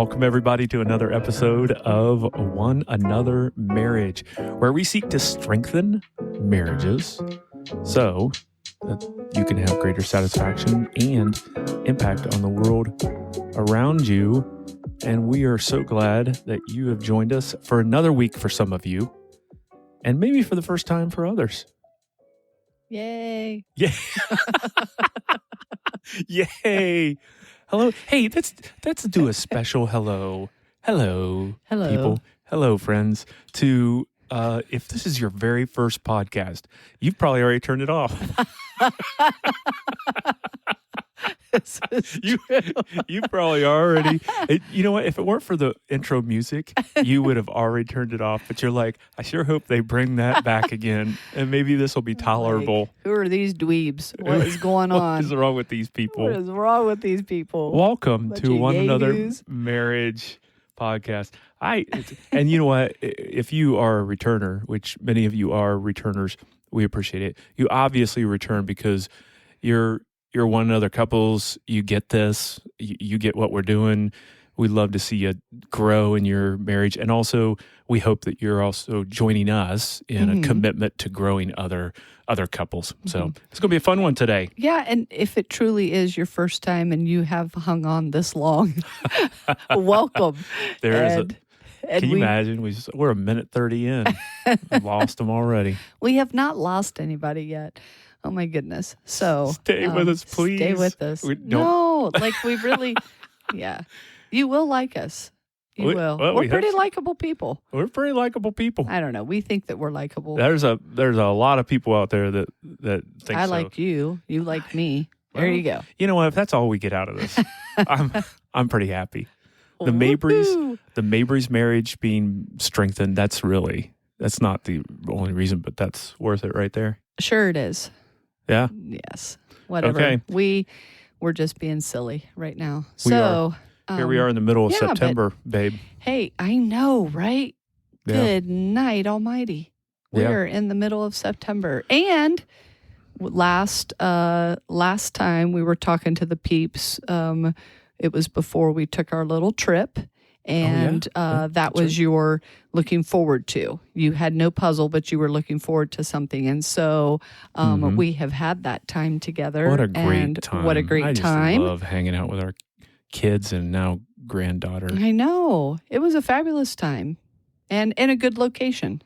Welcome, everybody, to another episode of One Another Marriage, where we seek to strengthen marriages so that you can have greater satisfaction and impact on the world around you. And we are so glad that you have joined us for another week for some of you, and maybe for the first time for others. Yay. Yeah. Yay. Hello. Hey, let's do a special hello. Hello, people. Hello, friends. To if this is your very first podcast, you've probably already turned it off. You probably already. You know what? If it weren't for the intro music, you would have already turned it off. But you're like, I sure hope they bring that back again, and maybe this will be tolerable. Like, who are these dweebs? What is going on? What is wrong with these people? What is wrong with these people? Welcome to One Another yahoos. Marriage Podcast. And you know what? If you are a returner, which many of you are returners, we appreciate it. You obviously return because you're one another couples. You get this. You get what we're doing. We'd love to see you grow in your marriage. And also, we hope that you're also joining us in a commitment to growing other couples. So it's going to be a fun one today. Yeah, and if it truly is your first time and you have hung on this long, welcome. Can you imagine? We're a minute 30 in. We've lost them already. We have not lost anybody yet. Oh my goodness. So stay with us, please. Stay with us. No, like we really, yeah. You will like us. You will. Well, we're pretty likable people. We're pretty likable people. I don't know. We think that we're likable. There's a lot of people out there that think I so. like you. You like me. There you go. You know what? If that's all we get out of this, I'm pretty happy. The Mabrys marriage being strengthened, that's not the only reason, but that's worth it right there. Sure it is. Yeah? Yes. Whatever. Okay. We're just being silly right now. Here we are in the middle of September, babe. Hey, I know, right? Yeah. Good night, almighty. We're in the middle of September. And last time we were talking to the peeps, it was before we took our little trip. And that was your looking forward to. You had no puzzle, but you were looking forward to something. And so we have had that time together. What a great time. What a great time. I just love hanging out with our kids and now granddaughter. I know. It was a fabulous time and in a good location.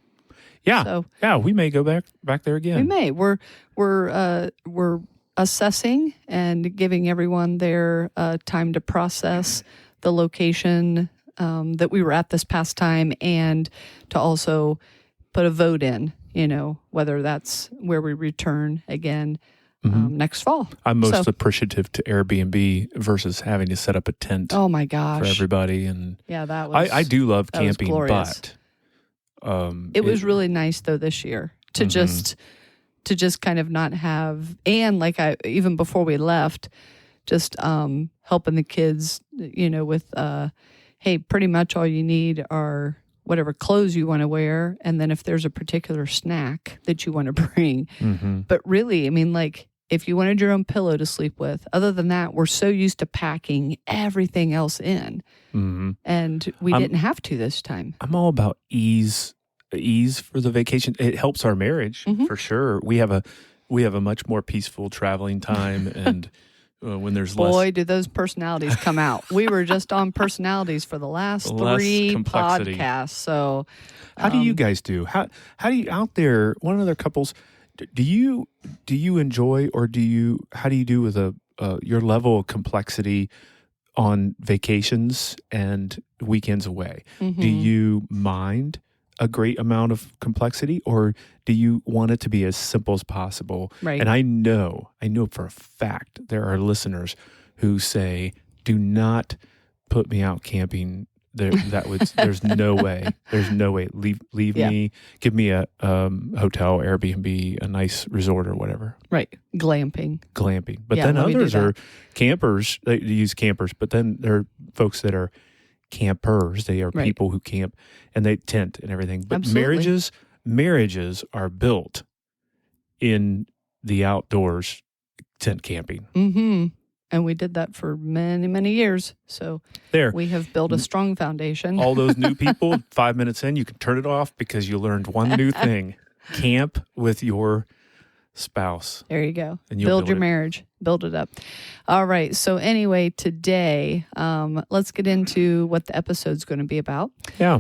Yeah. So, yeah, we may go back there again. We may. We're assessing and giving everyone their time to process the location that we were at this past time, and to also put a vote in, whether that's where we return again next fall. I'm most appreciative to Airbnb versus having to set up a tent. Oh my gosh. For everybody. And yeah, that was I do love camping, but it was really nice though this year to just kind of not have, and even before we left, just helping the kids, with hey, pretty much all you need are whatever clothes you want to wear, and then if there's a particular snack that you want to bring. But really, I mean, if you wanted your own pillow to sleep with, other than that, we're so used to packing everything else in, and we didn't have to this time. I'm all about ease for the vacation. It helps our marriage for sure. We have a much more peaceful traveling time, and when there's less. Boy, do those personalities come out. We were just on personalities for the last 3 podcasts. So, how do you guys do? How do you out there? One of the couples, do you enjoy, or how do you do with your level of complexity on vacations and weekends away? Do you mind a great amount of complexity, or do you want it to be as simple as possible? Right. And I know for a fact there are listeners who say, "Do not put me out camping. There's no way. There's no way. Leave me. Give me a hotel, Airbnb, a nice resort or whatever." Right. Glamping. But then others are campers. They use campers, but then there are folks that are campers. They are people who camp and they tent and everything. But marriages are built in the outdoors, tent camping. And we did that for many, many years. So there, we have built a strong foundation. All those new people, 5 minutes in, you can turn it off because you learned one new thing. Camp with your spouse. There you go. And build your marriage. Build it up. All right. So anyway, today, let's get into what the episode's going to be about. Yeah.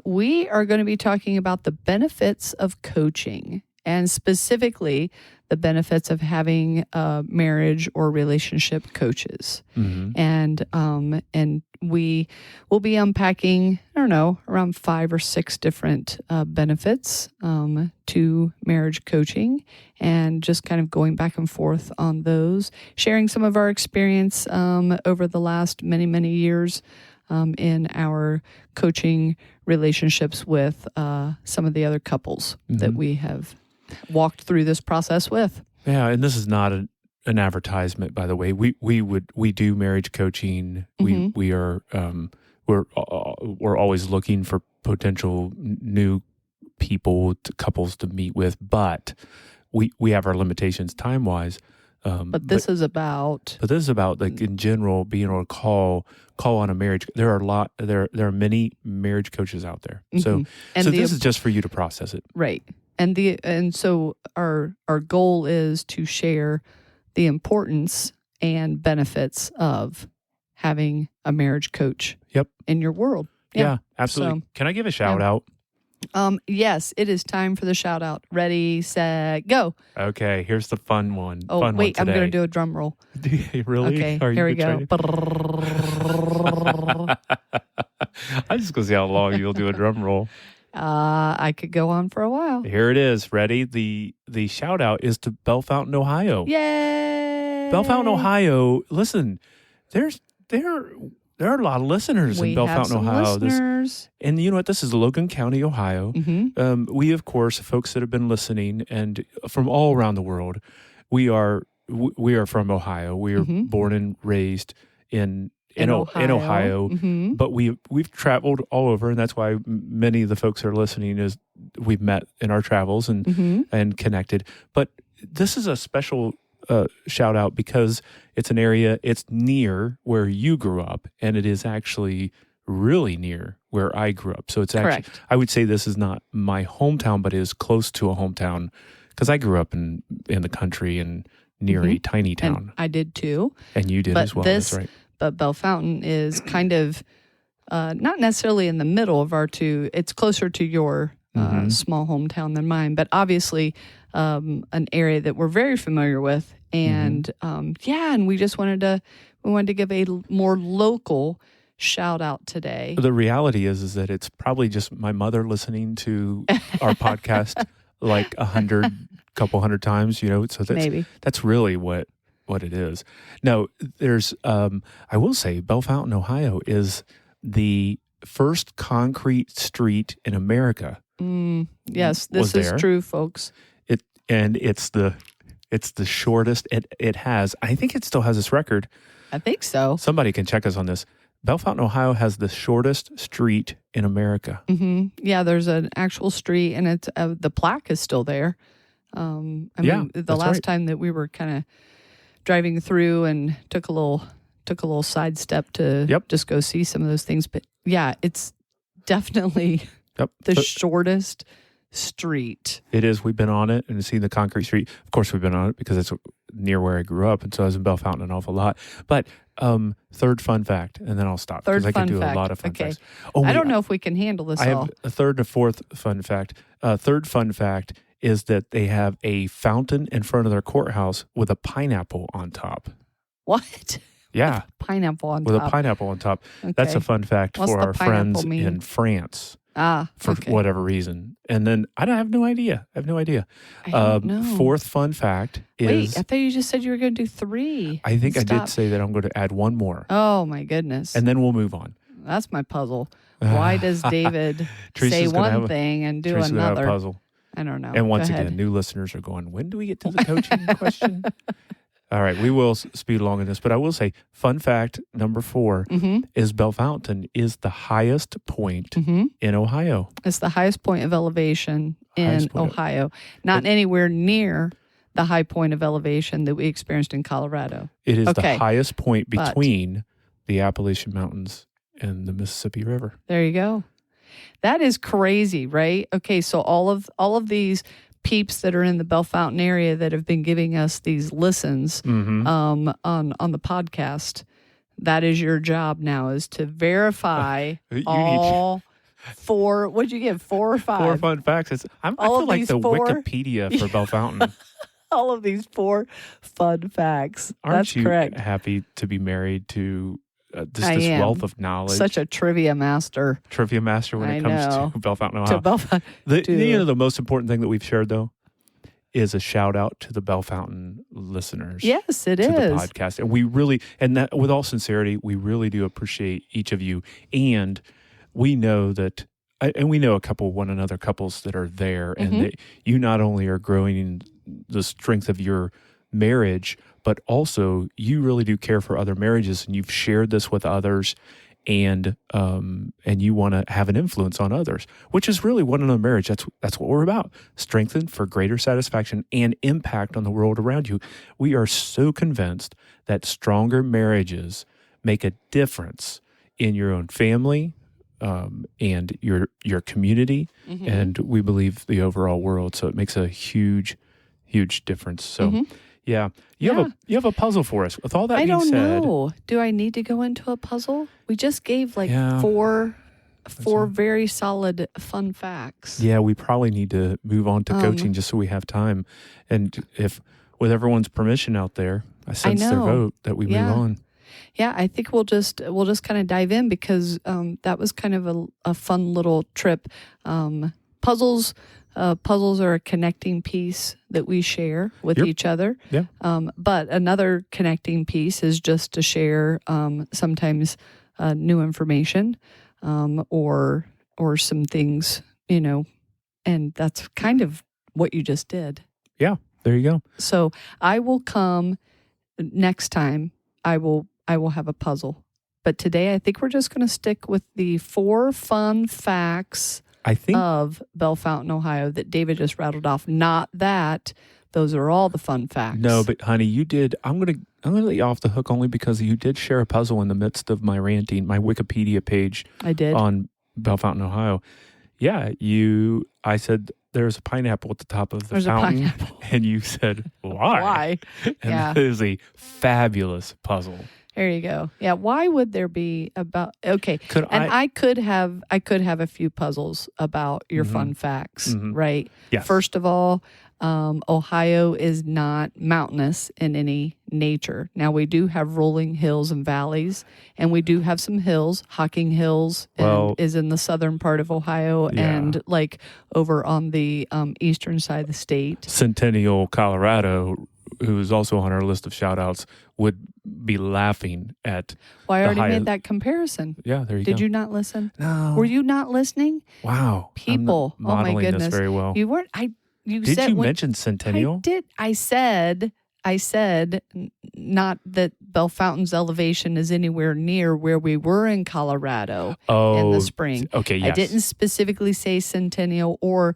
We are going to be talking about the benefits of coaching, and specifically the benefits of having marriage or relationship coaches. Mm-hmm. And we will be unpacking, I don't know, around 5 or 6 different benefits to marriage coaching, and just kind of going back and forth on those, sharing some of our experience over the last many, many years in our coaching relationships with some of the other couples that we have walked through this process with. Yeah, and this is not an advertisement, by the way. We do marriage coaching. We're always looking for potential new couples to meet with, but we have our limitations time wise. But this is about like in general being able to call on a marriage. There are many marriage coaches out there. So this is just for you to process it, right? And so our goal is to share the importance and benefits of having a marriage coach. Yep. In your world. Yeah, absolutely. So, can I give a shout out? Yes, it is time for the shout out. Ready, set, go. Okay, here's the fun one. Oh, wait, I'm going to do a drum roll. Really? Okay, here we go. I'm just going to see how long you'll do a drum roll. I could go on for a while. Here it is. Ready? The shout out is to Bell Fountain, Ohio. Yay! Bell Fountain, Ohio. Listen, there are a lot of listeners in Bell Fountain, Ohio. And you know what? This is Logan County, Ohio. Mm-hmm. We, of course, folks that have been listening and from all around the world, we are from Ohio. We are born and raised in Ohio. Mm-hmm. But we've traveled all over, and that's why many of the folks that are listening is we've met in our travels and connected. But this is a special shout out because it's an area, it's near where you grew up, and it is actually really near where I grew up. So it's actually, I would say this is not my hometown, but it is close to a hometown because I grew up in the country and near a tiny town. And I did too. And you did as well. That's right. But Bell Fountain is kind of not necessarily in the middle of our two. It's closer to your small hometown than mine, but obviously an area that we're very familiar with. And and we just wanted to give a more local shout out today. The reality is that it's probably just my mother listening to our podcast like couple hundred times, so that's really what it is. Now, there's, I will say, Bell Fountain, Ohio is the first concrete street in America. Yes, this is true, folks. It's the shortest. It has, I think it still has this record. I think so. Somebody can check us on this. Bell Fountain, Ohio has the shortest street in America. Mm-hmm. Yeah, there's an actual street, and it's the plaque is still there. I mean, the last time that we were kind of driving through and took a little sidestep to just go see some of those things. But yeah, it's definitely the shortest street. It is. We've been on it and seen the concrete street. Of course, we've been on it because it's near where I grew up, and so I was in Bell Fountain an awful lot. But third fun fact, and then I'll stop because I could do a lot of fun facts. Oh, I don't know if we can handle this. I have a third and a fourth fun fact. Third fun fact is that they have a fountain in front of their courthouse with a pineapple on top. What? Yeah. Pineapple on with top. With a pineapple on top. Okay. That's a fun fact for our friends in France. For whatever reason. And then I have no idea. I don't know. Fourth fun fact is... Wait, I thought you just said you were going to do 3. I think I did say that I'm going to add one more. Oh, my goodness. And then we'll move on. That's my puzzle. Why does David say one thing and do Teresa's another? Have a puzzle. I don't know. And once again, new listeners are going, when do we get to the coaching question? All right, we will speed along in this, but I will say, fun fact number 4 is Bell Fountain is the highest point in Ohio. It's the highest point of elevation in Ohio. Not anywhere near the high point of elevation that we experienced in Colorado. It is the highest point between the Appalachian Mountains and the Mississippi River. There you go. That is crazy, right? Okay, so all of these peeps that are in the Bell Fountain area that have been giving us these listens on the podcast, that is your job now, is to verify all four. What'd you give? 4 or 5? 4 fun facts. I feel like the Wikipedia for Bell Fountain. All of these 4 fun facts. Aren't you correct. Happy to be married to this wealth of knowledge? Such a trivia master. When it comes to Bell Fountain, Ohio. To Bell Fountain. The most important thing that we've shared, though, is a shout out to the Bell Fountain listeners. Yes, it is. To the podcast. And we really, and that with all sincerity, we really do appreciate each of you. And we know that, and we know one another couples that are there, and that you not only are growing in the strength of your marriage, but also you really do care for other marriages, and you've shared this with others, and you want to have an influence on others, which is really what in a marriage, that's what we're about. Strengthen for greater satisfaction and impact on the world around you. We are so convinced that stronger marriages make a difference in your own family, and your community, and we believe the overall world. So it makes a huge difference. So you have a puzzle for us. With all that being said, I don't know. Do I need to go into a puzzle? We just gave four very solid fun facts. Yeah, we probably need to move on to coaching just so we have time. And if, with everyone's permission out there, I sense their vote that we move on. Yeah, I think we'll just kind of dive in, because that was kind of a fun little trip. Puzzles are a connecting piece that we share with each other. Yeah. But another connecting piece is just to share sometimes new information or some things, and that's kind of what you just did. Yeah, there you go. So I will come next time. I will have a puzzle. But today I think we're just going to stick with the 4 fun facts of Bell Fountain, Ohio that David just rattled off. Not that those are all the fun facts. No, but honey, you did. I'm gonna let you off the hook only because you did share a puzzle in the midst of my ranting, my Wikipedia page. I did on Bell Fountain, Ohio. Yeah, I said there's a pineapple at the top of the fountain, and you said why? Why? And that is a fabulous puzzle. There you go. Yeah. Why would there be about? Okay. I could have a few puzzles about your fun facts, right? Yes. First of all, Ohio is not mountainous in any nature. Now we do have rolling hills and valleys, and we do have some hills. Hocking Hills is in the southern part of Ohio, and like over on the eastern side of the state. Centennial, Colorado, who is also on our list of shout outs, would be laughing at. Well, I already made that comparison. Yeah, there you go. Did you not listen? No. Were you not listening? Wow. People. I'm not modeling oh my goodness. This very well. You weren't. Did you mention Centennial? I did. I said not that Bell Fountain's elevation is anywhere near where we were in Colorado in the spring. Okay, yes. I didn't specifically say Centennial or,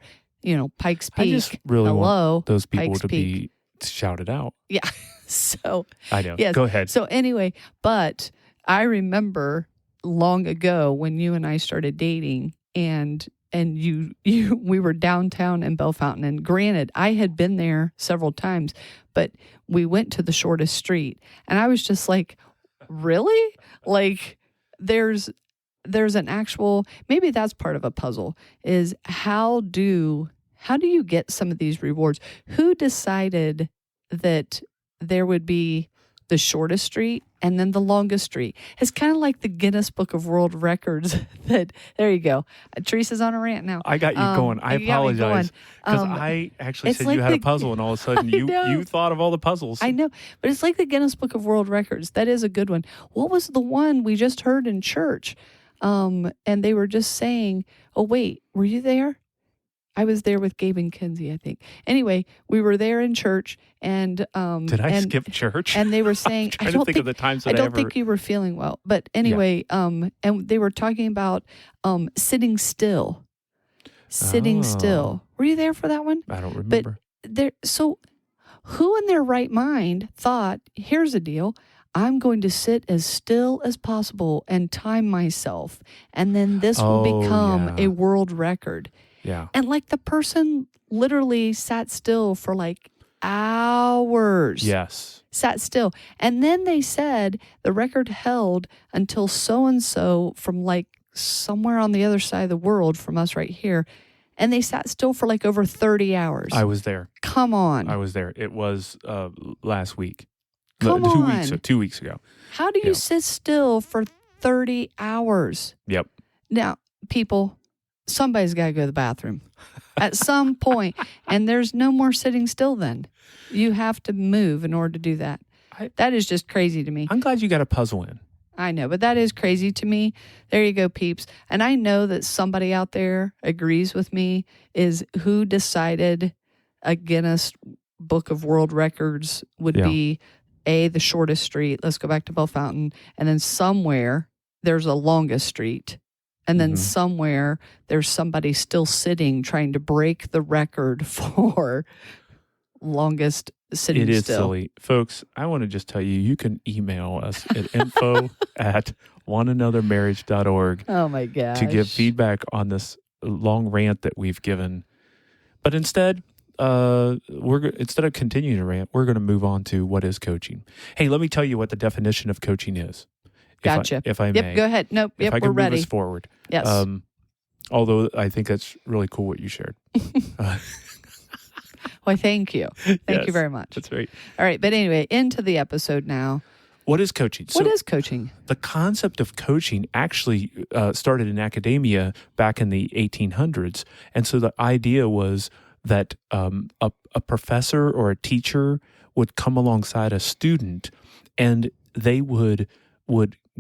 Pikes Peak. I just really want those people Pikes to Peak. be shouted out. Yeah. So I know. Yes. Go ahead. So anyway, but I remember long ago when you and I started dating, and we were downtown in Bell Fountain, and granted, I had been there several times, but we went to the shortest street, and I was just like, really? Like, there's an actual, maybe that's part of a puzzle, is how do you get some of these rewards? Who decided that there would be the shortest street and then the longest street? It's kind of like the Guinness Book of World Records. There you go. Teresa's on a rant now. I got you going. I apologize because I actually said you had a puzzle, and all of a sudden you thought of all the puzzles. I know, but it's like the Guinness Book of World Records. That is a good one. What was the one we just heard in church? And they were just saying, "Oh wait, were you there?" I was there with Gabe and Kinsey, I think. Anyway, we were there in church, and did I skip church? And they were saying, I don't think of the times that I don't think you were feeling well, but anyway, and they were talking about sitting still. Sitting still. Were you there for that one? I don't remember. But so who in their right mind thought, here's the deal, I'm going to sit as still as possible and time myself, and then this will become a world record. Yeah. And like the person literally sat still for like hours. Yes. Sat still. And then they said the record held until so-and-so from like somewhere on the other side of the world from us right here. And they sat still for like over 30 hours. I was there. Come on. I was there. It was last week. Come on. 2 weeks ago. How do you sit still for 30 hours? Yep. Now, people, somebody's got to go to the bathroom at some point, and there's no more sitting still then. You have to move in order to do that. That is just crazy to me. I'm glad you got a puzzle in. I know, but that is crazy to me. There you go, peeps. And I know that somebody out there agrees with me, is who decided a Guinness Book of World Records would be the shortest street. Let's go back to Bell Fountain. And then somewhere there's a longest street. And then somewhere there's somebody still sitting trying to break the record for longest sitting still. It is silly. Folks, I want to just tell you, you can email us at info@oneanothermarriage.org. Oh my gosh. To give feedback on this long rant that we've given. But instead, instead of continuing to rant, we're going to move on to what is coaching. Hey, let me tell you what the definition of coaching is. Gotcha. If I may. Yep, go ahead. Nope, if I can we're ready. Move us forward. Yes. Although I think that's really cool what you shared. Why, thank you. Thank you very much. That's right. All right, but anyway, into the episode now. What is coaching? What is coaching? The concept of coaching actually started in academia back in the 1800s. And so the idea was that a professor or a teacher would come alongside a student, and they would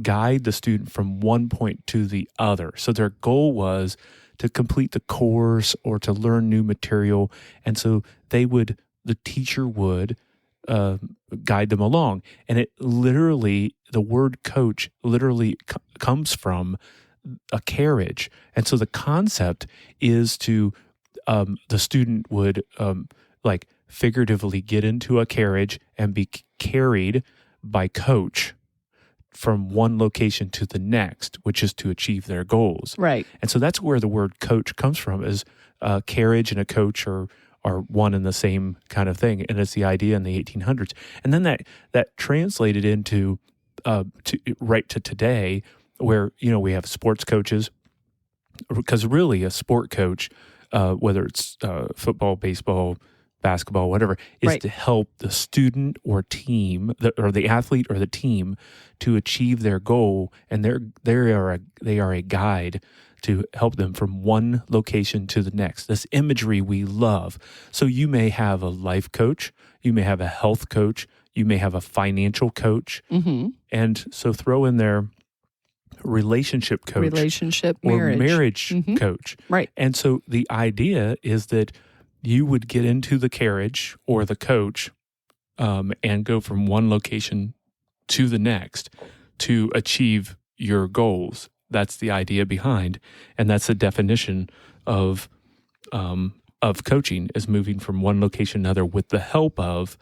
guide the student from one point to the other. So their goal was to complete the course or to learn new material. And so the teacher would guide them along. And it literally, the word coach literally comes from a carriage. And so the concept is to, the student would like figuratively get into a carriage and be carried by coach from one location to the next, which is to achieve their goals. Right. And so that's where the word coach comes from, is a carriage and a coach are one and the same kind of thing. And it's the idea in the 1800s. And then that translated into right to today, where, we have sports coaches, because really a sport coach, whether it's football, baseball, basketball, whatever, is to help the student or team, or the athlete or the team, to achieve their goal, and they are a guide to help them from one location to the next. This imagery we love. So you may have a life coach, you may have a health coach, you may have a financial coach, and so throw in there relationship coach, marriage coach, right? And so the idea is that you would get into the carriage or the coach and go from one location to the next to achieve your goals. That's the idea behind, and that's the definition of coaching, is moving from one location to another with the help of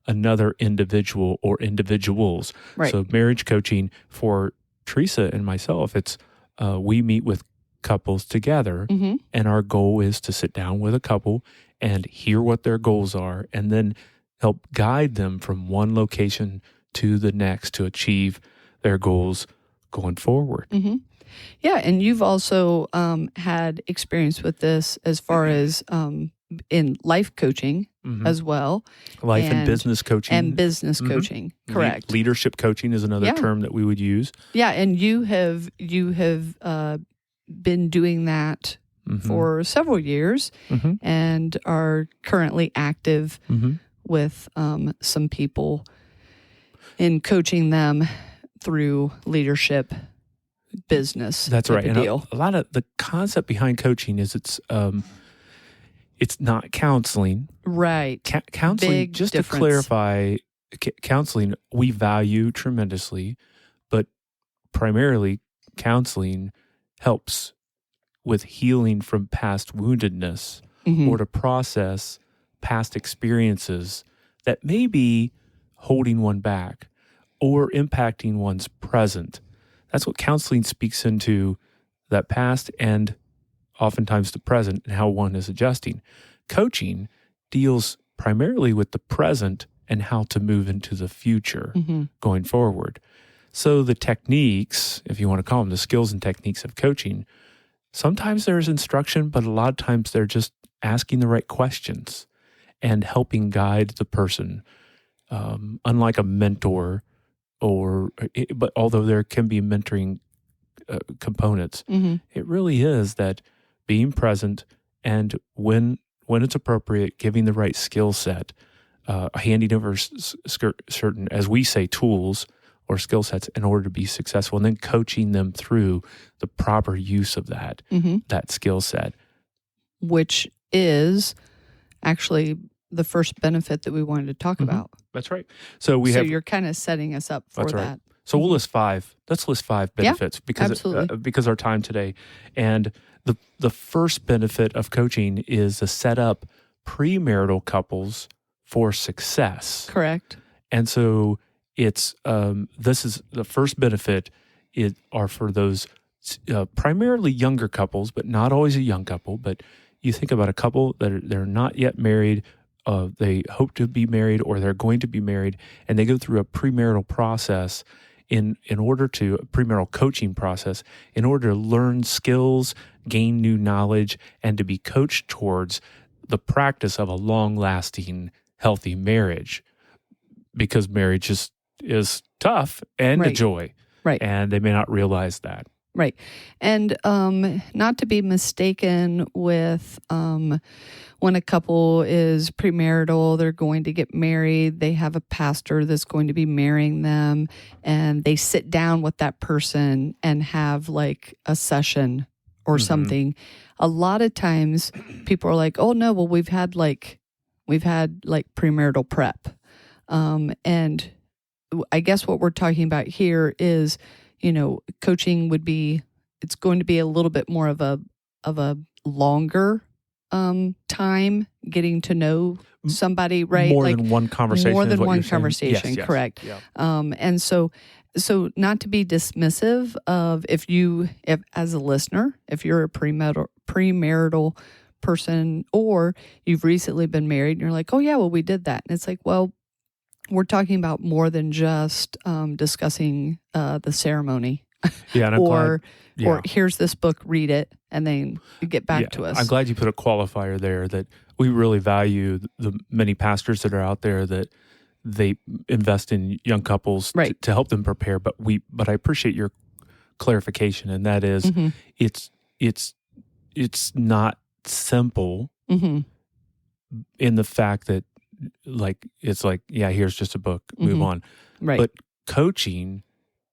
another individual or individuals. Right. So marriage coaching for Theresa and myself, it's we meet with couples together, and our goal is to sit down with a couple and hear what their goals are, and then help guide them from one location to the next to achieve their goals going forward. Yeah, and you've also had experience with this as far as in life coaching as well. Life and business coaching. And business coaching, correct. Leadership coaching is another term that we would use. Yeah, and you have been doing that for several years and are currently active with some people in coaching them through leadership, business. That's right. And deal. A lot of the concept behind coaching is it's not counseling. Right. Counseling, Big just difference. to clarify, counseling we value tremendously, but primarily counseling helps with healing from past woundedness or to process past experiences that may be holding one back or impacting one's present. That's what counseling speaks into, that past and oftentimes the present and how one is adjusting. Coaching deals primarily with the present and how to move into the future going forward. So the techniques, if you want to call them the skills and techniques of coaching, sometimes there's instruction, but a lot of times they're just asking the right questions and helping guide the person. Unlike a mentor, but although there can be mentoring components, it really is that being present and when it's appropriate, giving the right skill set, handing over certain, as we say, tools or skill sets in order to be successful, and then coaching them through the proper use of that skill set. Which is actually the first benefit that we wanted to talk about. That's right. So you're kind of setting us up for that. Right. So we'll list 5. Let's list 5 benefits because our time today. And the first benefit of coaching is to set up premarital couples for success. Correct. And so it's this is the first benefit are for those primarily younger couples, but not always a young couple. But you think about a couple that they're not yet married. They hope to be married or they're going to be married, and they go through a premarital process in order to premarital coaching process in order to learn skills, gain new knowledge, and to be coached towards the practice of a long-lasting, healthy marriage. Because marriage is tough and a joy, and they may not realize that. Right. And not to be mistaken with when a couple is premarital, they're going to get married, they have a pastor that's going to be marrying them, and they sit down with that person and have like a session or something. A lot of times people are like, oh no, well we've had premarital prep. And I guess what we're talking about here is, coaching it's going to be a little bit more of a longer time getting to know somebody, right? More than one conversation. More than one conversation, yes. correct. Yeah. And so not to be dismissive of if as a listener, if you're a premarital person or you've recently been married and you're like, oh yeah, well we did that. And it's like, well, we're talking about more than just discussing the ceremony. Yeah, and or here's this book, read it, and then get back to us. I'm glad you put a qualifier there that we really value the many pastors that are out there that they invest in young couples to help them prepare. But I appreciate your clarification, and that is it's not simple in the fact that here's just a book, move on. Right. But coaching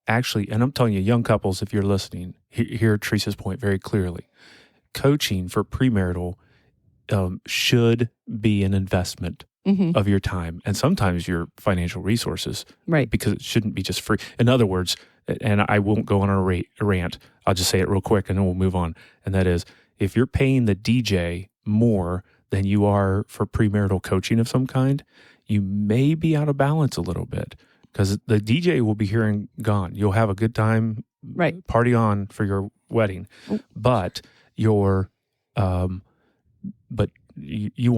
actually, and I'm telling you, young couples, if you're listening, hear Theresa's point very clearly. Coaching for premarital should be an investment of your time and sometimes your financial resources. Right. Because it shouldn't be just free. In other words, and I won't go on a rant, I'll just say it real quick and then we'll move on. And that is, if you're paying the DJ more than you are for premarital coaching of some kind, you may be out of balance a little bit because the DJ will be here and gone. You'll have a good time, party on for your wedding, but you want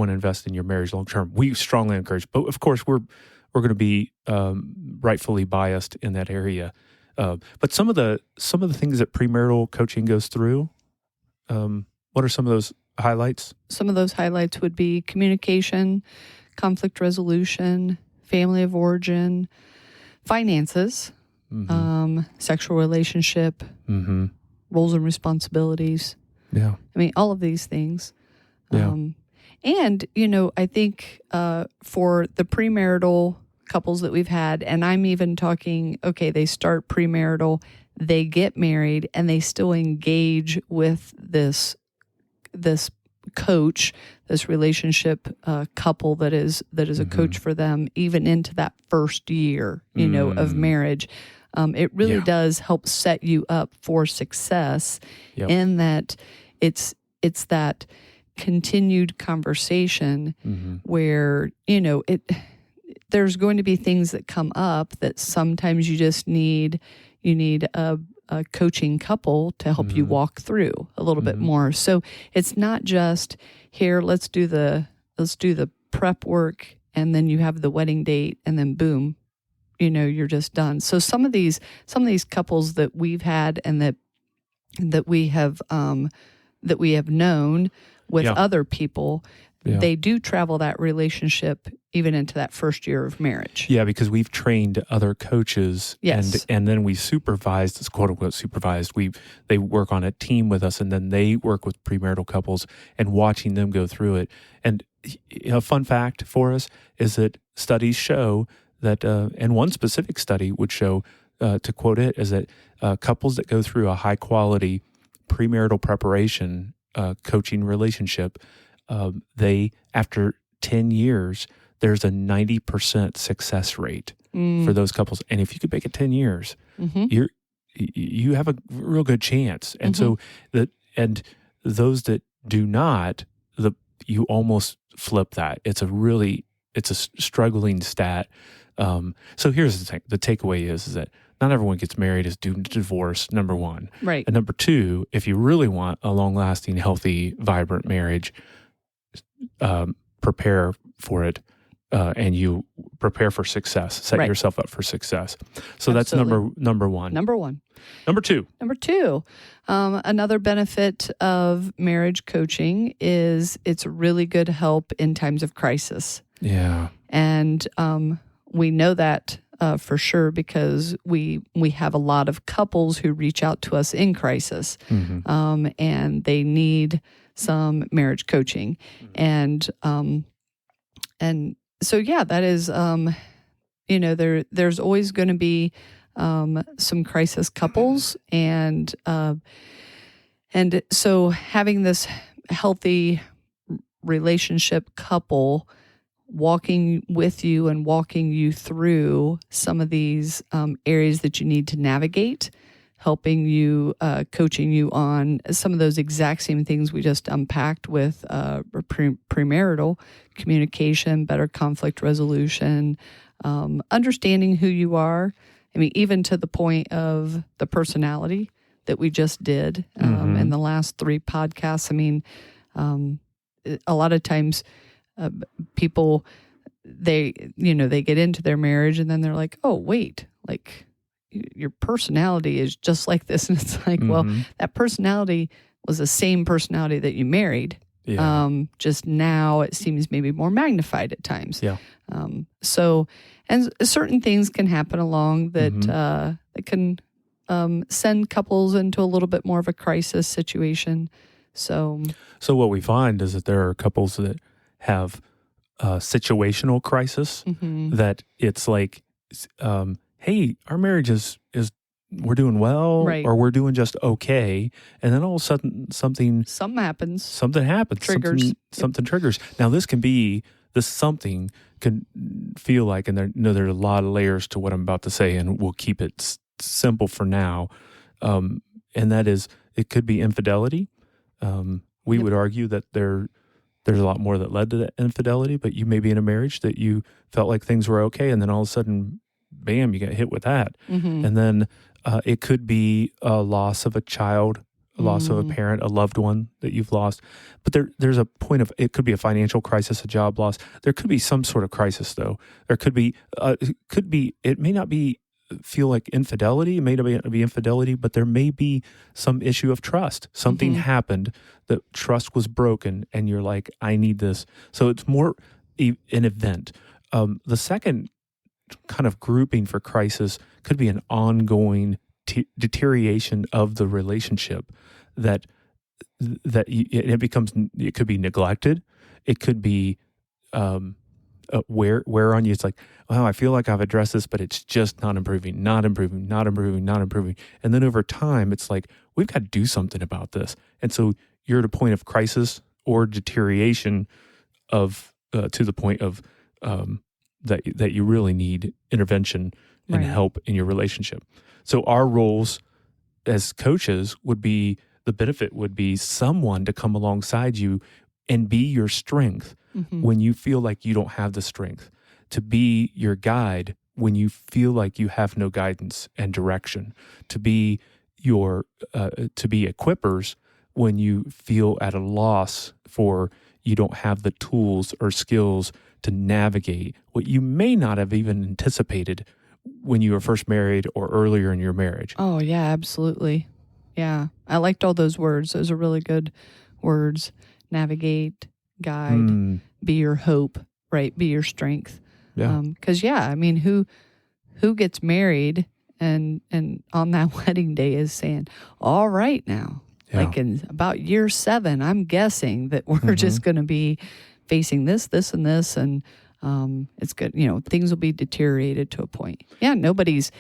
to invest in your marriage long term. We strongly encourage, but of course we're going to be rightfully biased in that area. But some of the things that premarital coaching goes through, what are some of those highlights? Some of those highlights would be communication, conflict resolution, family of origin, finances, sexual relationship, roles and responsibilities. Yeah. I mean, all of these things. Yeah. And, I think for the premarital couples that we've had, and I'm even talking, okay, they start premarital, they get married, and they still engage with this coach, this relationship couple that is a coach for them, even into that first year, of marriage. It really does help set you up for success in that it's that continued conversation where, there's going to be things that come up that sometimes you just need a coaching couple to help you walk through a little bit more. So it's not just here, let's do the prep work, and then you have the wedding date, and then boom, you're just done. So some of these couples that we've had and that we have known with other people, they do travel that relationship even into that first year of marriage. Yeah, because we've trained other coaches, and then we supervised, it's quote unquote supervised. They work on a team with us, and then they work with premarital couples and watching them go through it. And a fun fact for us is that studies show that, and one specific study would show, to quote it, is that couples that go through a high quality premarital preparation coaching relationship, they, after 10 years, there's a 90% success rate for those couples. And if you could make it 10 years, you have a real good chance. And so those that do not, you almost flip that. It's a struggling stat. So here's the thing. The takeaway is that not everyone gets married is doomed to divorce, number one. Right. And number two, if you really want a long-lasting, healthy, vibrant marriage, prepare for it, and you prepare for success. Set yourself up for success. So Absolutely. That's number one. Number one. Number two, another benefit of marriage coaching is it's really good help in times of crisis. Yeah. And we know that for sure because we have a lot of couples who reach out to us in crisis, and they need some marriage coaching, and so that is there's always going to be some crisis couples, and so having this healthy relationship couple walking with you and walking you through some of these areas that you need to navigate, helping you, coaching you on some of those exact same things we just unpacked with premarital communication, better conflict resolution, understanding who you are. I mean, even to the point of the personality that we just did in the last 3 podcasts. I mean, a lot of times people, they get into their marriage and then they're like, oh, wait, like your personality is just like this. And it's like, well, that personality was the same personality that you married. Yeah. Just now it seems maybe more magnified at times. Yeah. So, and certain things can happen along that, that can send couples into a little bit more of a crisis situation. So what we find is that there are couples that have situational crisis, that it's like, hey, our marriage is we're doing well, or we're doing just okay, and then all of a sudden something happens. Triggers. Something triggers. Now this something can feel like, and there are a lot of layers to what I'm about to say, and we'll keep it simple for now. And that is, it could be infidelity. We would argue that there's a lot more that led to that infidelity, but you may be in a marriage that you felt like things were okay, and then all of a sudden, bam, you get hit with that. And then it could be a loss of a child, a loss of a parent, a loved one that you've lost. But there's a point of, it could be a financial crisis, a job loss. There could be some sort of crisis, though. There could be, it may not feel like infidelity. It may not be infidelity, but there may be some issue of trust. Something happened, that trust was broken, and you're like, I need this. So it's more an event. The second kind of grouping for crisis could be an ongoing deterioration of the relationship that it could be neglected. It could be where on you, it's like, wow, I feel like I've addressed this, but it's just not improving. And then over time, it's like, we've got to do something about this. And so you're at a point of crisis or deterioration to the point of that you really need intervention and help in your relationship. So our roles as coaches the benefit would be someone to come alongside you and be your strength when you feel like you don't have the strength. to be your guide when you feel like you have no guidance and direction, to be equippers when you feel at a loss for you don't have the tools or skills to navigate what you may not have even anticipated when you were first married or earlier in your marriage. Oh, yeah, absolutely. Yeah. I liked all those words. Those are really good words. Navigate, guide, be your hope, right? Be your strength. Yeah. Because, I mean, who gets married and on that wedding day is saying, all right now, like in about year 7, I'm guessing that we're just going to be facing this, and this, and it's good. Things will be deteriorated to a point. Yeah, nobody's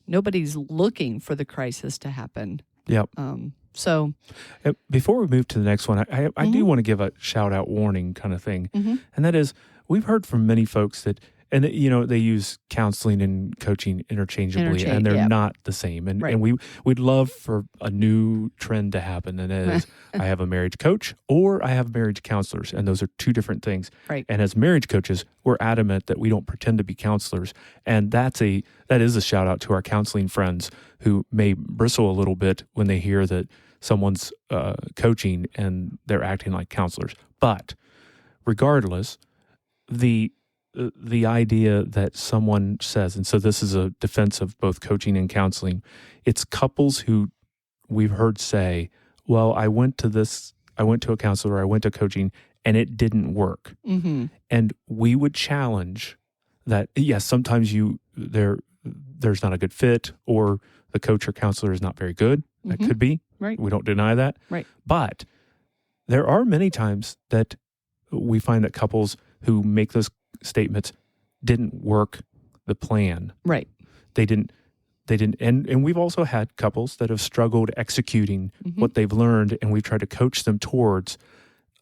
looking for the crisis to happen. Yep. So before we move to the next one, I do want to give a shout out warning kind of thing, and that is we've heard from many folks that. And, they use counseling and coaching interchangeably, and they're not the same. And we'd love for a new trend to happen, and that is I have a marriage coach or I have marriage counselors, and those are two different things. Right. And as marriage coaches, we're adamant that we don't pretend to be counselors. And that is a shout out to our counseling friends who may bristle a little bit when they hear that someone's coaching and they're acting like counselors. But regardless, the idea that someone says, and so this is a defense of both coaching and counseling, it's couples who we've heard say, well, I went to a counselor, I went to coaching, and it didn't work. And we would challenge that, yes, sometimes there's not a good fit, or the coach or counselor is not very good. That could be. Right. We don't deny that. Right. But there are many times that we find that couples who make those statements didn't work the plan. Right. They didn't and we've also had couples that have struggled executing what they've learned, and we've tried to coach them towards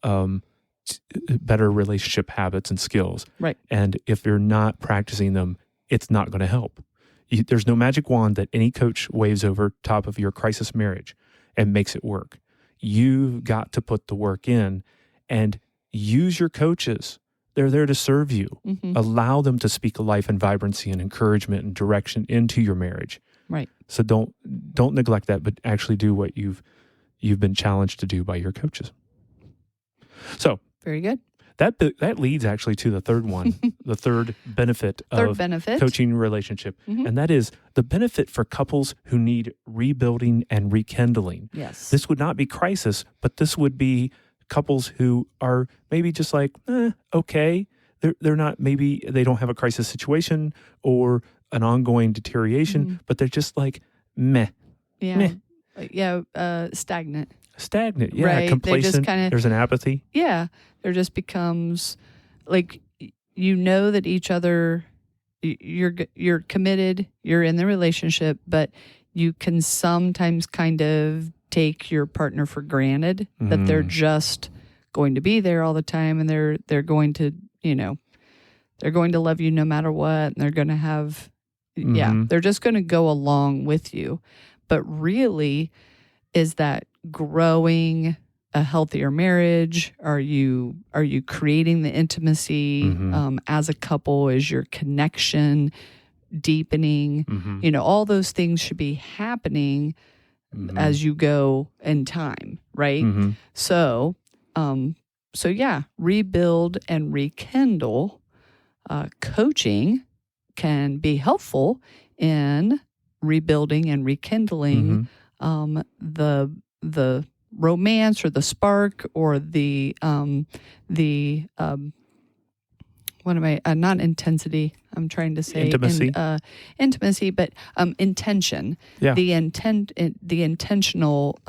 better relationship habits and skills. Right. And if you're not practicing them, it's not going to help. There's no magic wand that any coach waves over top of your crisis marriage and makes it work. You've got to put the work in and use your coaches. They're there to serve you. Allow them to speak life and vibrancy and encouragement and direction into your marriage. Right. So don't neglect that, but actually do what you've been challenged to do by your coaches. So very good. That leads actually to the third one, the third benefit of coaching relationship, and that is the benefit for couples who need rebuilding and rekindling. Yes. This would not be crisis, but this would be couples who are maybe just like, okay, they're not, maybe they don't have a crisis situation or an ongoing deterioration, but they're just like, meh. Yeah. Meh. Stagnant. Stagnant, yeah, right. complacent. There's an apathy. Yeah. There just becomes like, that each other, you're committed, you're in the relationship, but you can sometimes kind of take your partner for granted that they're just going to be there all the time, and they're going to, they're going to love you no matter what, and they're going to have, they're just going to go along with you. But really, is that growing a healthier marriage? Are you creating the intimacy as a couple? Is your connection deepening? All those things should be happening as you go in time, right? So rebuild and rekindle. Coaching can be helpful in rebuilding and rekindling the romance or the spark or the not intensity. I'm trying to say intimacy, but intention. Yeah. The intentional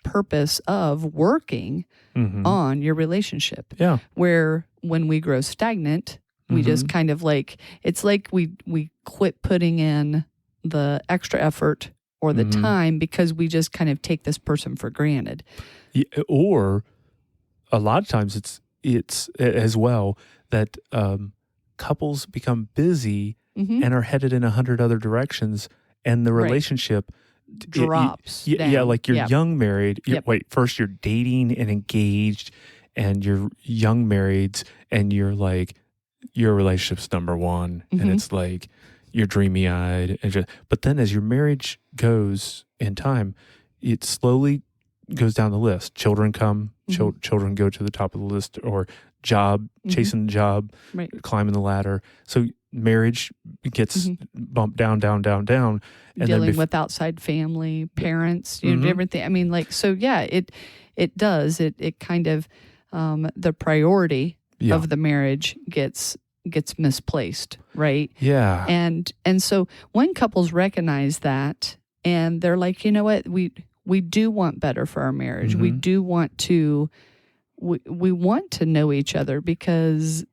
purpose of working on your relationship. Yeah. Where when we grow stagnant, we just kind of like, it's like we quit putting in the extra effort or the time because we just kind of take this person for granted. Yeah, or a lot of times it's as well that couples become busy and are headed in 100 other directions, and the relationship drops. Yeah, like you're young married. First you're dating and engaged, and you're young marrieds, and you're like your relationship's number one, and it's like you're dreamy eyed, but then as your marriage goes in time, it slowly goes down the list. Children come, children go to the top of the list, or job, chasing the job, climbing the ladder. So marriage gets bumped down. And dealing with outside family, parents, everything. I mean, like, so yeah, it does. It kind of, the priority of the marriage gets misplaced, right? Yeah. And so when couples recognize that and they're like, you know what, we do want better for our marriage. We do want to, we want to know each other because,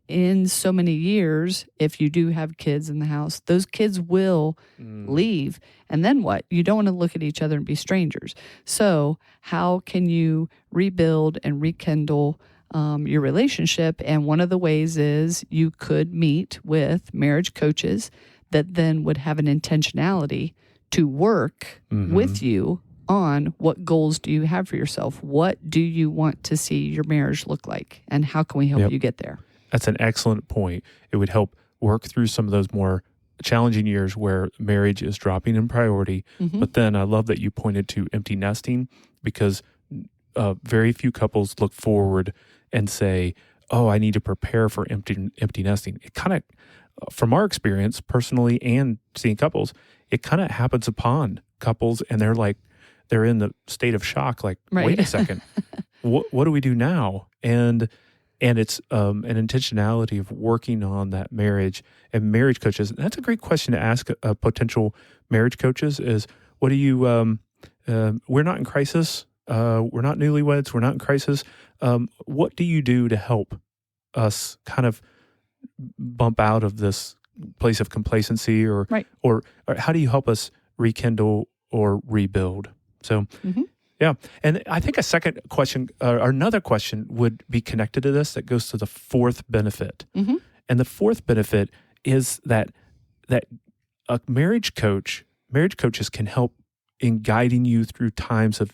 in so many years, if you do have kids in the house, those kids will leave. And then what? You don't want to look at each other and be strangers. So how can you rebuild and rekindle your relationship? And one of the ways is you could meet with marriage coaches that then would have an intentionality to work with you on what goals do you have for yourself? What do you want to see your marriage look like? And how can we help you get there? That's an excellent point. It would help work through some of those more challenging years where marriage is dropping in priority. But then I love that you pointed to empty nesting, because very few couples look forward and say, oh, I need to prepare for empty nesting. It kind of, from our experience personally and seeing couples, it kind of happens upon couples, and they're in the state of shock, like, wait a second, what do we do now? And it's an intentionality of working on that marriage. And marriage coaches, and that's a great question to ask potential marriage coaches, is what do you, we're not in crisis, we're not newlyweds, we're not in crisis. What do you do to help us kind of bump out of this place of complacency, or how do you help us rekindle or rebuild? So, yeah. And I think a second question, or another question, would be connected to this that goes to the fourth benefit. And the fourth benefit is that a marriage coaches can help in guiding you through times of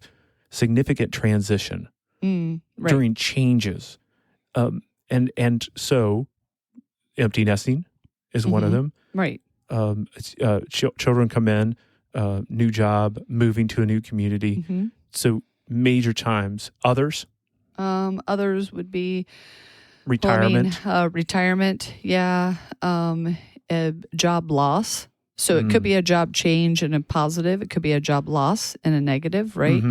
significant transition during changes. And so empty nesting is one of them. Right. Children come in, new job, moving to a new community. So major times. Others would be retirement. Retirement, yeah. Job loss. So it could be a job change and a positive. It could be a job loss and a negative, right?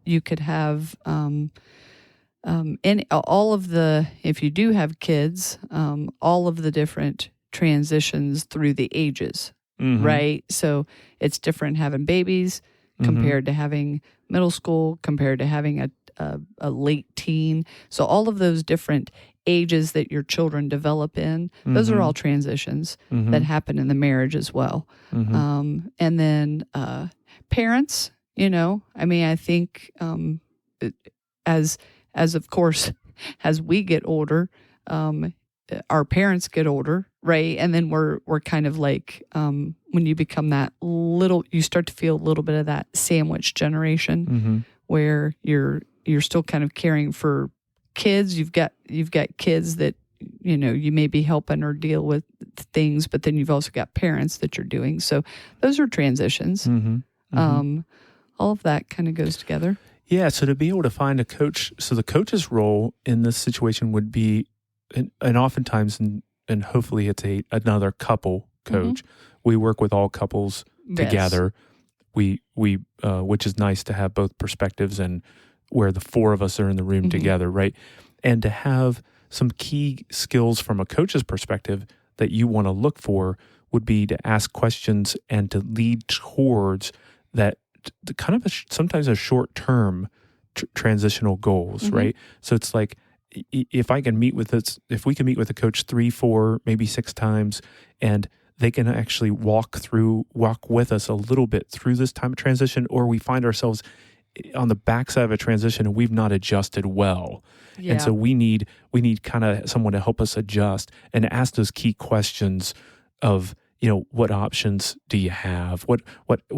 You could have in all of the, if you do have kids, all of the different transitions through the ages, right? So it's different having babies compared to having middle school, compared to having a late teen. So all of those different ages that your children develop in, those are all transitions that happen in the marriage as well. And then parents, I mean, I think as of course, as we get older, our parents get older, right? And then we're kind of like, when you become that little, you start to feel a little bit of that sandwich generation where you're still kind of caring for kids. You've got kids that, you may be helping or deal with things, but then you've also got parents that you're doing. So those are transitions. All of that kind of goes together. Yeah. So to be able to find a coach, so the coach's role in this situation would be, and oftentimes, and hopefully it's another couple coach. We work with all couples together. We which is nice to have both perspectives, and where the four of us are in the room together, right? And to have some key skills from a coach's perspective that you want to look for would be to ask questions and to lead towards that kind of sometimes a short-term transitional goals, right? So it's like, if we can meet with a coach 3, 4, maybe 6 times, and they can actually walk with us a little bit through this time of transition, or we find ourselves on the backside of a transition and we've not adjusted well. Yeah. And so we need kind of someone to help us adjust and ask those key questions of, what options do you have? What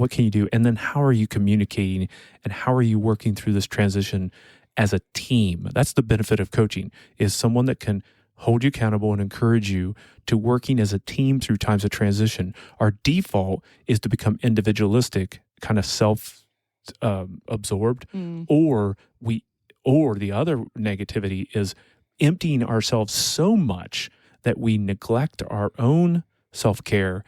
can you do? And then how are you communicating, and how are you working through this transition as a team. That's the benefit of coaching, is someone that can hold you accountable and encourage you to working as a team through times of transition. Our default is to become individualistic, kind of self-absorbed, or the other negativity is emptying ourselves so much that we neglect our own self-care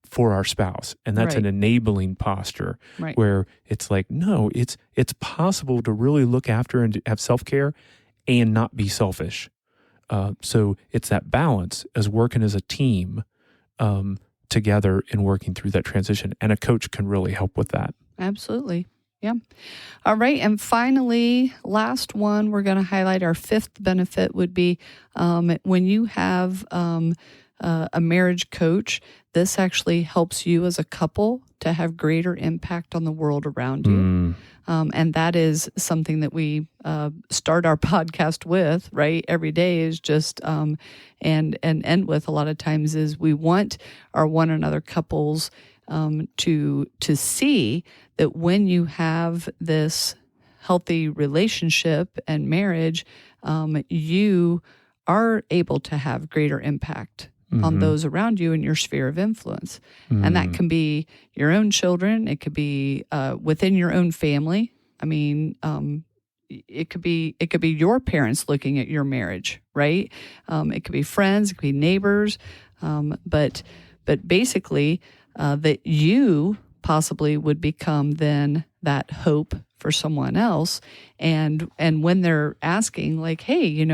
for our spouse. And that's an enabling posture where it's like, no, it's possible to really look after and have self-care and not be selfish. So it's that balance as working as a team together and working through that transition. And a coach can really help with that. Absolutely. Yeah. All right. And finally, last one, we're going to highlight our fifth benefit would be when you have a marriage coach, this actually helps you as a couple to have greater impact on the world around you. And that is something that we start our podcast with, right? Every day is just, and end with a lot of times is we want our one another couples to see that when you have this healthy relationship and marriage, you are able to have greater impact on those around you in your sphere of influence. And that can be your own children. It could be within your own family. I mean, it could be your parents looking at your marriage, right? It could be friends, it could be neighbors. But basically, that you possibly would become then that hope for someone else. And when they're asking like, hey,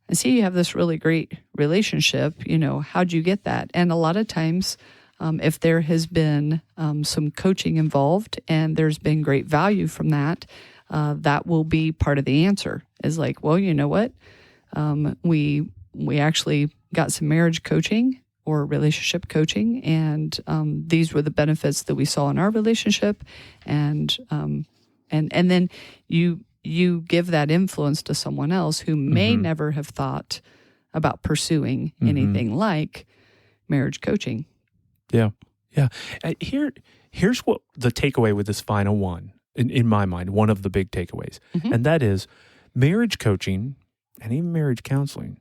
I see you have this really great relationship, how'd you get that? And a lot of times, if there has been some coaching involved and there's been great value from that, that will be part of the answer is like, well, you know what? We actually got some marriage coaching or relationship coaching, and these were the benefits that we saw in our relationship. And then you give that influence to someone else who may never have thought about pursuing anything like marriage coaching. Yeah. Yeah. Here's what the takeaway with this final one, in my mind, one of the big takeaways. And that is marriage coaching and even marriage counseling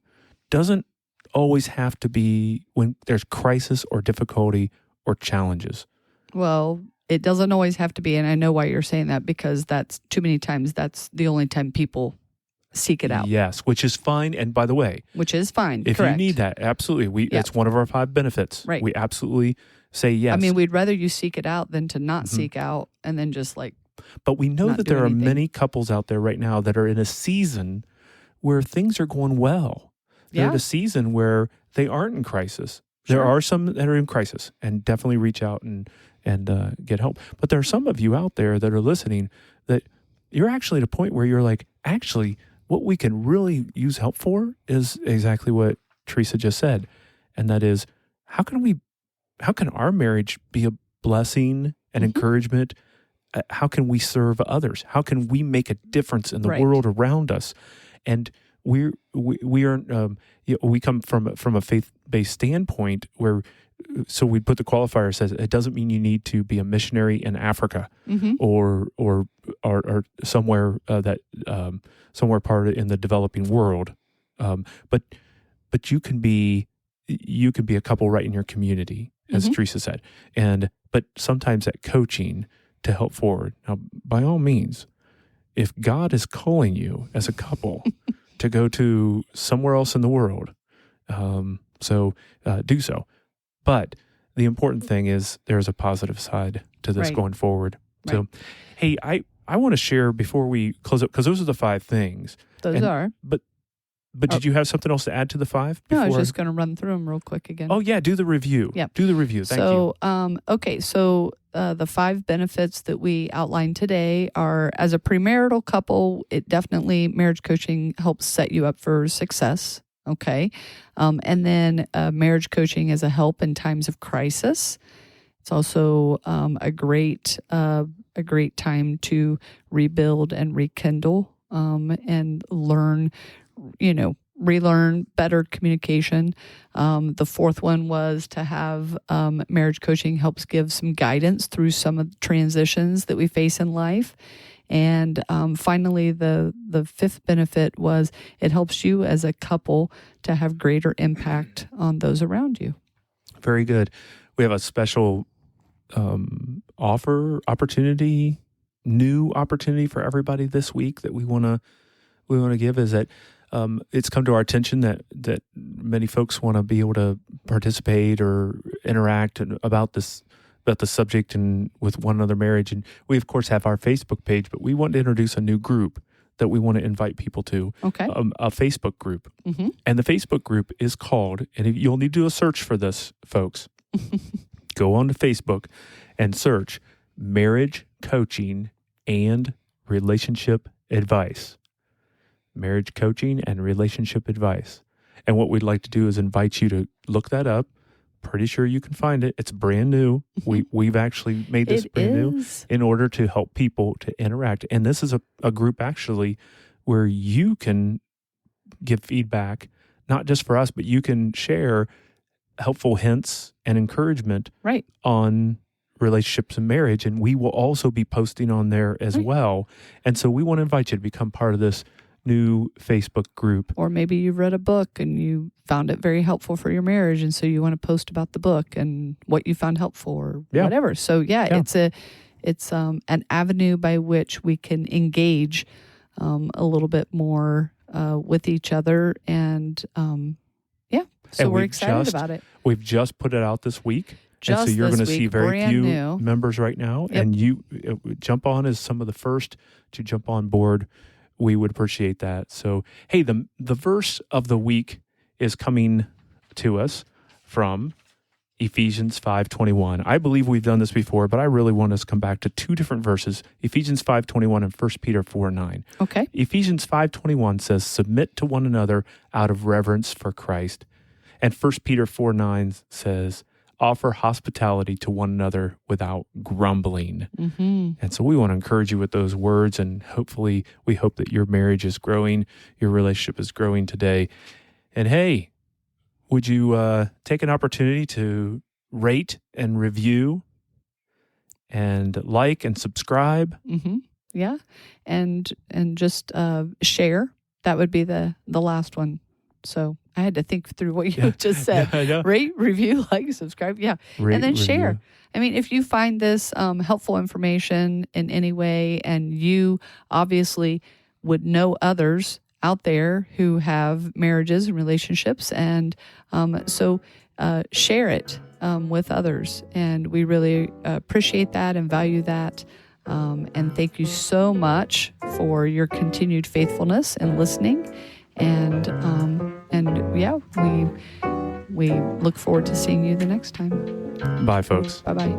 doesn't always have to be when there's crisis or difficulty or challenges. Well, it doesn't always have to be, and I know why you're saying that, because that's too many times that's the only time people seek it out. Yes, which is fine. And by the way, which is fine. If correct. You need that, absolutely. It's one of our 5 benefits. Right. We absolutely say yes. I mean, we'd rather you seek it out than to not seek out and then just like. But we know that there are many couples out there right now that are in a season where things are going well. They're in a season where they aren't in crisis. Sure. There are some that are in crisis, and definitely reach out and get help. But there are some of you out there that are listening that you're actually at a point where you're like, actually, what we can really use help for is exactly what Theresa just said. And that is, how can our marriage be a blessing and encouragement? How can we serve others? How can we make a difference in the world around us? And we come from a faith-based standpoint where, so we put the qualifier says it doesn't mean you need to be a missionary in Africa or somewhere somewhere part in the developing world, but you can be a couple right in your community, as Theresa said, but sometimes that coaching to help forward. Now, by all means, if God is calling you as a couple to go to somewhere else in the world, do so. But the important thing is there's a positive side to this going forward. Right. So, hey, I want to share before we close up, because those are the 5 things. Those are. But did you have something else to add to the 5? No, I was just going to run through them real quick again. Oh, yeah, do the review. Yeah. Do the review. Thank you. Okay, so the 5 benefits that we outlined today are, as a premarital couple, marriage coaching helps set you up for success. Okay. And then marriage coaching is a help in times of crisis. It's also a great time to rebuild and rekindle and learn, relearn better communication. The 4th one was to have marriage coaching helps give some guidance through some of the transitions that we face in life. And finally, the fifth benefit was it helps you as a couple to have greater impact on those around you. Very good. We have a special new opportunity for everybody this week that we want to give. Is that it's come to our attention that many folks want to be able to participate or interact about the subject and with one another marriage. And we of course have our Facebook page, but we want to introduce a new group that we want to invite people to. Okay. A Facebook group. Mm-hmm. And the Facebook group is called, and you'll need to do a search for this, folks. Go on to Facebook and search Marriage Coaching and Relationship Advice. Marriage Coaching and Relationship Advice. And what we'd like to do is invite you to look that up. Pretty sure you can find it. It's brand new. We've actually made this brand new in order to help people to interact. And this is a group actually where you can give feedback, not just for us, but you can share helpful hints and encouragement on relationships and marriage. And we will also be posting on there as well. And so we want to invite you to become part of this new Facebook group. Or maybe you read a book and you found it very helpful for your marriage, and so you want to post about the book and what you found helpful or whatever. So it's an avenue by which we can engage a little bit more with each other, and so we're excited about it. We've just put it out this week. And so you're going to see very few members right now, and you jump on as some of the first to jump on board. We would appreciate that. So, hey, the verse of the week is coming to us from Ephesians 5:21. I believe we've done this before, but I really want us to come back to two different verses, Ephesians 5:21 and 1 Peter 4:9. Okay. Ephesians 5:21 says, submit to one another out of reverence for Christ. And 1 Peter 4:9 says, offer hospitality to one another without grumbling. Mm-hmm. And so we want to encourage you with those words, and hopefully we hope that your marriage is growing, your relationship is growing today. And hey, would you take an opportunity to rate and review and like and subscribe? Mm-hmm. Yeah. And just share. That would be the last one. So I had to think through what you just said. Rate, review, like, subscribe. Yeah. Rate, and then review. share. I mean, if you find this helpful information in any way, and you obviously would know others out there who have marriages and relationships, and so share it with others. And we really appreciate that and value that. And thank you so much for your continued faithfulness and listening. And yeah, we look forward to seeing you the next time. Bye, folks. Bye-bye.